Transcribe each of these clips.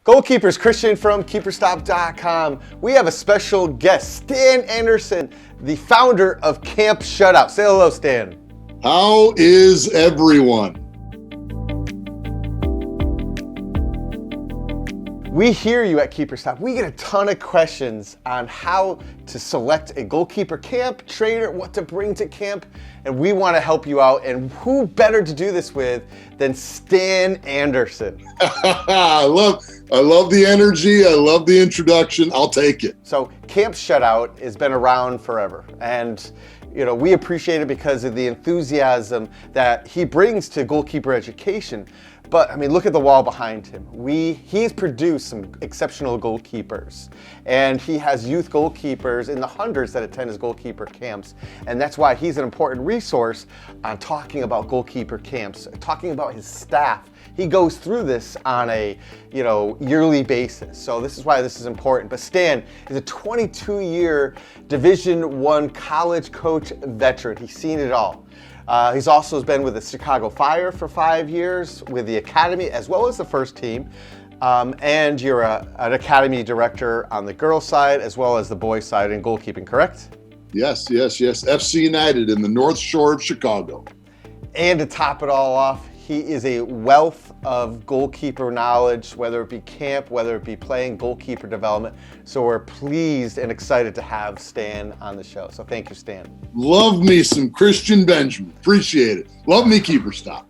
Goalkeepers, Christian from keeperstop.com. We have a special guest, Stan Anderson, the founder of Camp Shutout. Say hello, Stan. How is everyone? We hear you at KeeperStop. We get a ton of questions on how to select a goalkeeper camp, trainer, what to bring to camp, and we want to help you out. And who better to do this with than Stan Anderson? I love the energy. I love the introduction. I'll take it. So Camp Shutout has been around forever, and we appreciate it because of the enthusiasm that he brings to goalkeeper education. But I mean, look at the wall behind him. He's produced some exceptional goalkeepers, and he has youth goalkeepers in the hundreds that attend his goalkeeper camps. And that's why he's an important resource on talking about goalkeeper camps, talking about his staff. He goes through this on a yearly basis. So this is why this is important. But Stan is a 22-year Division I college coach veteran. He's seen it all. He's also been with the Chicago Fire for 5 years, with the Academy as well as the first team. And you're an Academy director on the girls' side as well as the boys' side in goalkeeping, correct? Yes. FC United in the North Shore of Chicago. And to top it all off, he is a wealth of goalkeeper knowledge, whether it be camp, whether it be playing goalkeeper development. So we're pleased and excited to have Stan on the show. So thank you, Stan. Love me some Christian Benjamin. Appreciate it. Love me KeeperStop.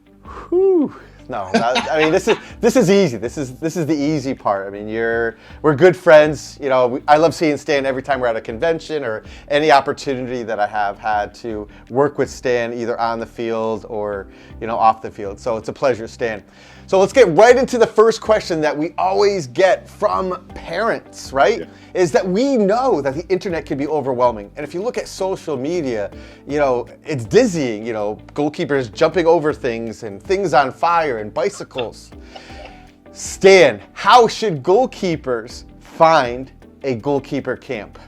Whew. No, I mean, this is easy. This is the easy part. I mean, we're good friends. I love seeing Stan every time we're at a convention or any opportunity that I have had to work with Stan, either on the field or off the field. So it's a pleasure, Stan. So let's get right into the first question that we always get from parents, right? Yeah. Is that we know that the internet can be overwhelming. And if you look at social media, it's dizzying, goalkeepers jumping over things and things on fire and bicycles. Stan, how should goalkeepers find a goalkeeper camp?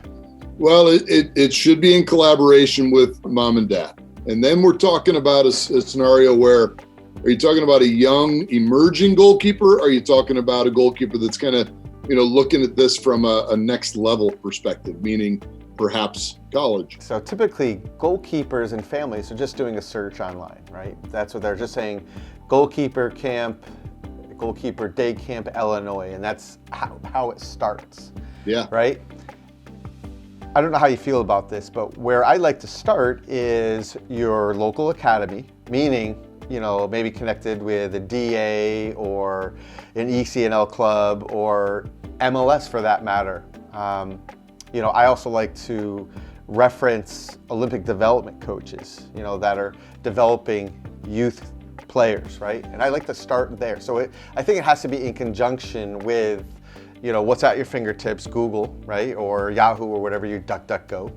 Well, it should be in collaboration with mom and dad. And then we're talking about a scenario where, are you talking about a young emerging goalkeeper? Or are you talking about a goalkeeper that's kind of, looking at this from a next level perspective, meaning perhaps college? So typically goalkeepers and families are just doing a search online, right? That's what they're just saying, goalkeeper camp, goalkeeper day camp, Illinois, and that's how it starts. Yeah. Right? I don't know how you feel about this, but where I like to start is your local academy, meaning maybe connected with a DA or an ECNL club or MLS for that matter. I also like to reference Olympic development coaches, that are developing youth players, right? And I like to start there. So I think it has to be in conjunction with, what's at your fingertips, Google, right? Or Yahoo or whatever you DuckDuckGo,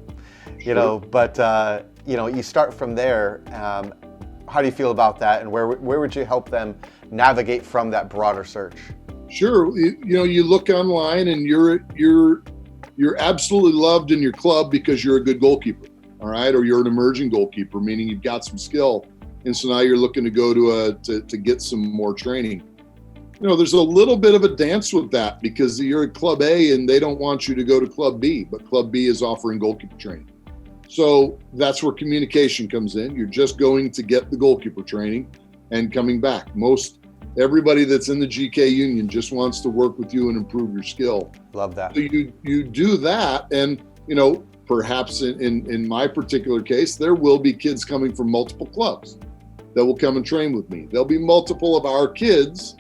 Sure. But you start from there. How do you feel about that, and where would you help them navigate from that broader search? Sure. You look online and you're absolutely loved in your club because you're a good goalkeeper, all right? Or you're an emerging goalkeeper, meaning you've got some skill, and so now you're looking to go to get some more training. There's a little bit of a dance with that because you're at Club A and they don't want you to go to Club B, but Club B is offering goalkeeper training. So that's where communication comes in. You're just going to get the goalkeeper training and coming back. Everybody that's in the GK union just wants to work with you and improve your skill. Love that. So you do that, and perhaps in my particular case, there will be kids coming from multiple clubs that will come and train with me. There'll be multiple of our kids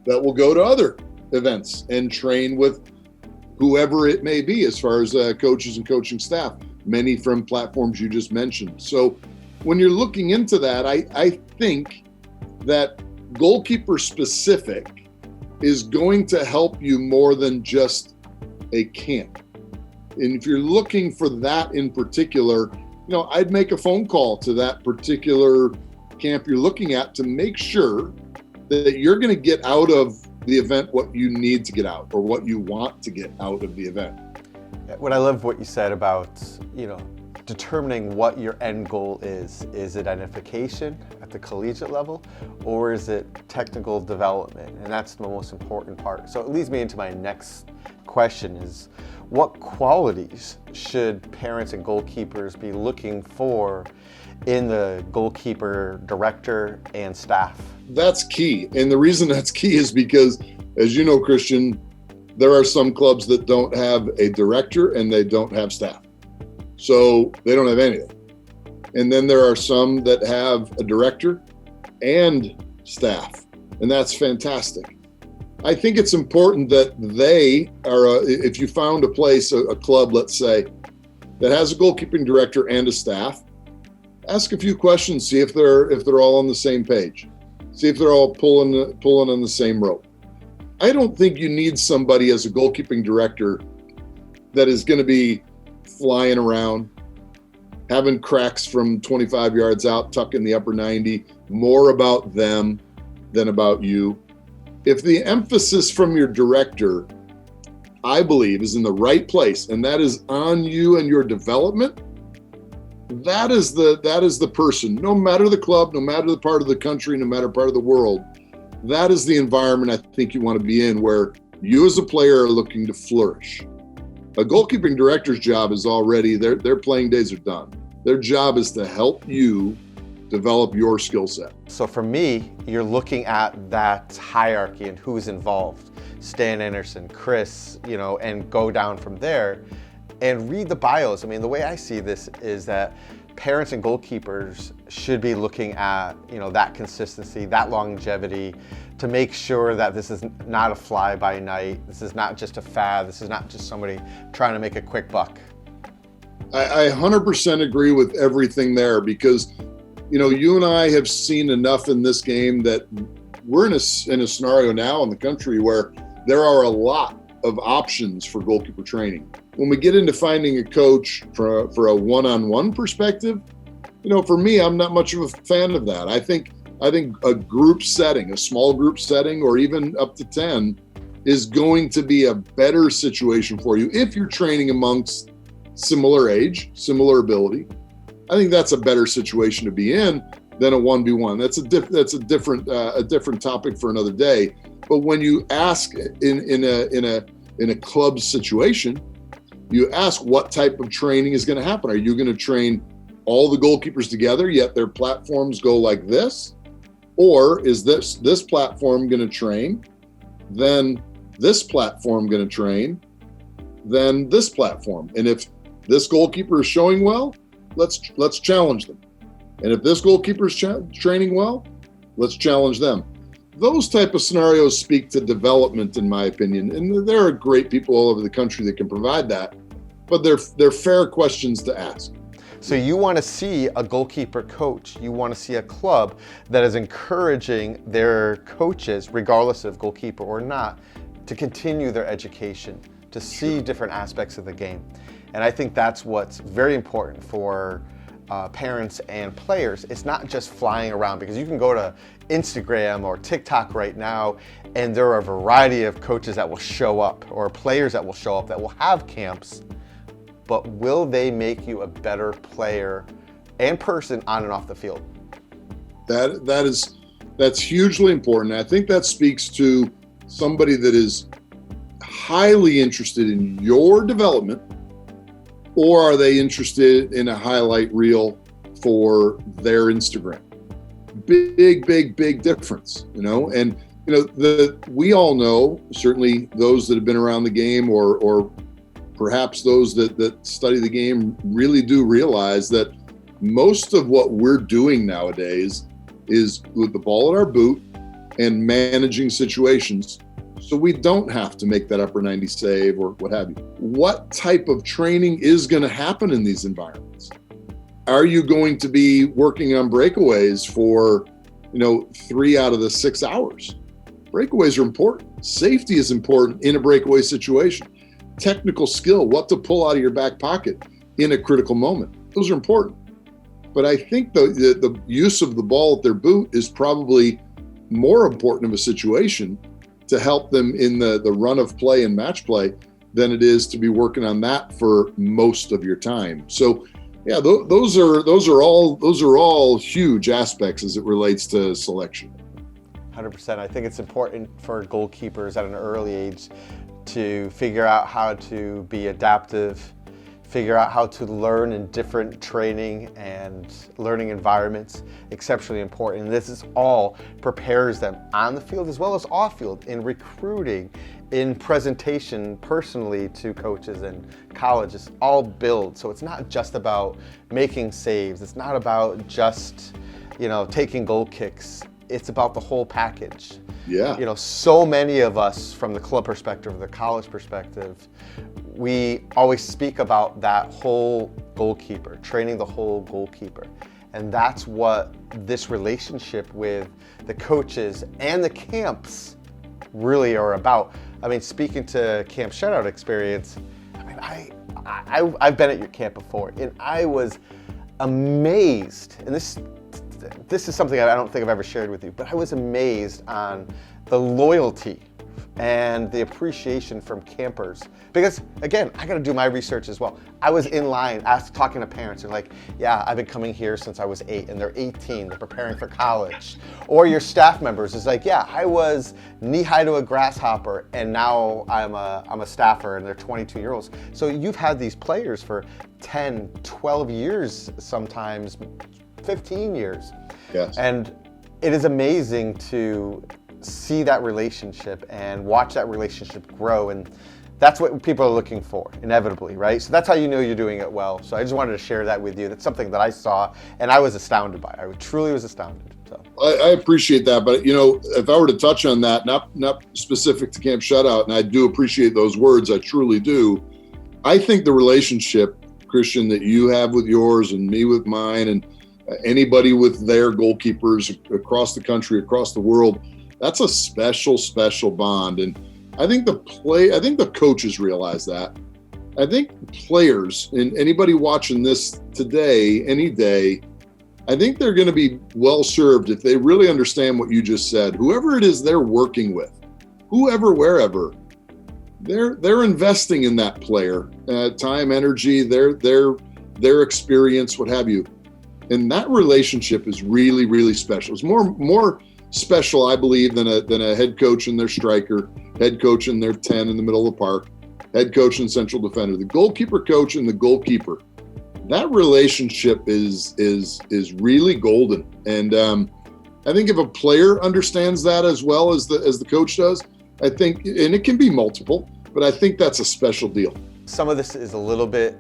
that will go to other events and train with whoever it may be as far as coaches and coaching staff. Many from platforms you just mentioned. So when you're looking into that, I think that goalkeeper specific is going to help you more than just a camp. And if you're looking for that in particular, I'd make a phone call to that particular camp you're looking at to make sure that you're going to get out of the event what you need to get out or what you want to get out of the event. What I love what you said about, determining what your end goal is. Is it identification at the collegiate level, or is it technical development? And that's the most important part. So it leads me into my next question is, what qualities should parents and goalkeepers be looking for in the goalkeeper director and staff? That's key. And the reason that's key is because, as you know, Christian, there are some clubs that don't have a director and they don't have staff. So they don't have anything. And then there are some that have a director and staff, and that's fantastic. I think it's important that they are, if you found a place, a club, let's say, that has a goalkeeping director and a staff, ask a few questions, see if they're all on the same page, see if they're all pulling on the same rope. I don't think you need somebody as a goalkeeping director that is going to be flying around, having cracks from 25 yards out, tucking the upper 90, more about them than about you. If the emphasis from your director, I believe, is in the right place, and that is on you and your development, that is the person, no matter the club, no matter the part of the country, no matter part of the world, that is the environment I think you want to be in, where you as a player are looking to flourish. A goalkeeping director's job is already, their playing days are done. Their job is to help you develop your skill set. So for me, you're looking at that hierarchy and who's involved. Stan Anderson, Chris, and go down from there and read the bios. I mean, the way I see this is that parents and goalkeepers should be looking at, that consistency, that longevity, to make sure that this is not a fly-by-night. This is not just a fad. This is not just somebody trying to make a quick buck. I 100% agree with everything there, because, you and I have seen enough in this game that we're in a scenario now in the country where there are a lot of options for goalkeeper training. When we get into finding a coach for a one-on-one perspective, for me, I'm not much of a fan of that. I think a group setting, a small group setting, or even up to 10, is going to be a better situation for you if you're training amongst similar age, similar ability. I think that's a better situation to be in than a 1v1. That's a different topic for another day. But when you ask in a club situation, you ask what type of training is going to happen. Are you going to train all the goalkeepers together, yet their platforms go like this? Or is this platform going to train, then this platform going to train, then this platform? And if this goalkeeper is showing well, let's challenge them. And if this goalkeeper is training well, let's challenge them. Those type of scenarios speak to development, in my opinion. And there are great people all over the country that can provide that, but they're fair questions to ask. So you want to see a goalkeeper coach, you want to see a club that is encouraging their coaches, regardless of goalkeeper or not, to continue their education, to see different aspects of the game. And I think that's what's very important for parents and players. It's not just flying around, because you can go to Instagram or TikTok right now, and there are a variety of coaches that will show up, or players that will show up, that will have camps. But will they make you a better player and person on and off the field? That's hugely important. I think that speaks to somebody that is highly interested in your development, or are they interested in a highlight reel for their Instagram? Big difference, and we all know, certainly those that have been around the game, or perhaps those that study the game, really do realize that most of what we're doing nowadays is with the ball at our boot and managing situations, so we don't have to make that upper 90 save or what have you. What type of training is going to happen in these environments? Are you going to be working on breakaways for 3 out of the 6 hours? Breakaways are important. Safety is important in a breakaway situation. Technical skill, what to pull out of your back pocket in a critical moment. Those are important. But I think the use of the ball at their boot is probably more important of a situation to help them in the run of play and match play than it is to be working on that for most of your time. So Yeah, those are all huge aspects as it relates to selection. 100%. I think it's important for goalkeepers at an early age to figure out how to be adaptive, figure out how to learn in different training and learning environments. Exceptionally important. And this is all prepares them on the field as well as off field, in recruiting, in presentation personally to coaches and colleges, all build. So it's not just about making saves. It's not about just, taking goal kicks. It's about the whole package. Yeah. So many of us from the club perspective, the college perspective, we always speak about that whole goalkeeper, training the whole goalkeeper. And that's what this relationship with the coaches and the camps really are about. I mean, speaking to Camp Shutout experience, I've been at your camp before, and I was amazed, and this is something I don't think I've ever shared with you, but I was amazed on the loyalty and the appreciation from campers. Because again, I got to do my research as well. I was in line, talking to parents, and like, yeah, I've been coming here since I was 8, and they're 18, they're preparing for college. Or your staff members is like, yeah, I was knee-high to a grasshopper, and now I'm a staffer, and they're 22-year-olds. So you've had these players for 10, 12 years, sometimes 15 years. Yes. And it is amazing to see that relationship and watch that relationship grow, and that's what people are looking for, inevitably, right? So that's how you know you're doing it well. So I just wanted to share that with you. That's something that I saw and I was astounded by. I truly was astounded. So I appreciate that, but if I were to touch on that, not specific to Camp Shutout, and I do appreciate those words, I truly do. I think the relationship, Christian, that you have with yours and me with mine, and anybody with their goalkeepers across the country, across the world, that's a special, special bond. And I think the coaches realize that. I think players and anybody watching this today, any day, I think they're going to be well served if they really understand what you just said. Whoever it is they're working with, whoever, wherever, they're investing in that player, time, energy, their experience, what have you. And that relationship is really, really special. It's more special, I believe, than a head coach and their striker, head coach and their 10 in the middle of the park, head coach and central defender. The goalkeeper coach and the goalkeeper, that relationship is really golden. And I think if a player understands that as well as the coach does, I think, and it can be multiple, but I think that's a special deal. Some of this is a little bit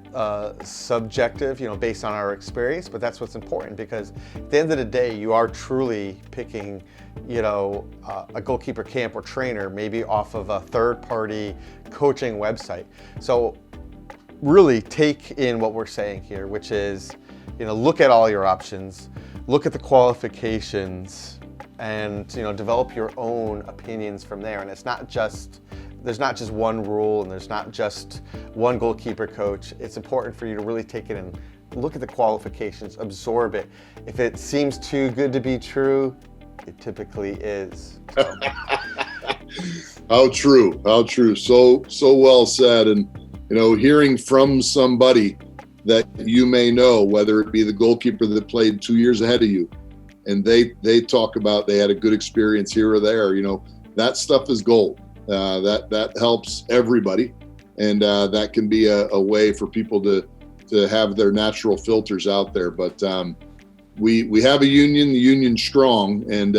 subjective, based on our experience, but that's what's important, because at the end of the day, you are truly picking, a goalkeeper camp or trainer, maybe off of a third-party coaching website. So really take in what we're saying here, which is, look at all your options, look at the qualifications, and, develop your own opinions from there. And there's not just one rule, and there's not just one goalkeeper coach. It's important for you to really take it and look at the qualifications, absorb it. If it seems too good to be true, it typically is. So. How true. So well said. And, hearing from somebody that you may know, whether it be the goalkeeper that played 2 years ahead of you, and they talk about they had a good experience here or there, that stuff is gold. That helps everybody, and that can be a way for people to have their natural filters out there. But we have a union, the union's strong, and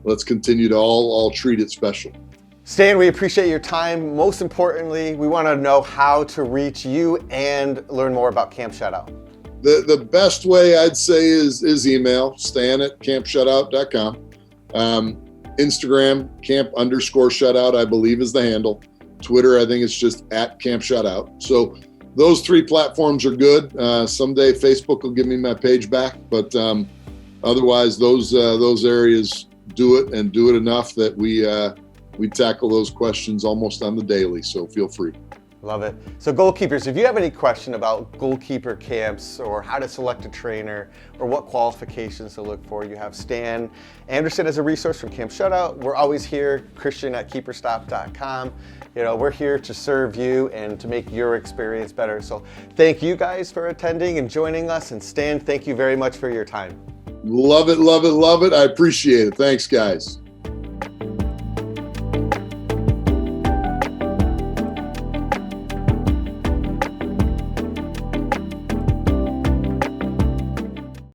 let's continue to all treat it special. Stan, we appreciate your time. Most importantly, we want to know how to reach you and learn more about Camp Shutout. The best way I'd say is email, stan@campshutout.com. Instagram, camp_shutout, I believe is the handle. Twitter, I think it's just @Camp Shutout. So those 3 platforms are good. Someday Facebook will give me my page back, but otherwise those areas do it, and do it enough that we tackle those questions almost on the daily. So feel free. Love it. So goalkeepers, if you have any question about goalkeeper camps or how to select a trainer or what qualifications to look for, you have Stan Anderson as a resource from Camp Shutout. We're always here, Christian@keeperstop.com. We're here to serve you and to make your experience better. So thank you guys for attending and joining us. And Stan, thank you very much for your time. Love it, love it, love it. I appreciate it. Thanks, guys.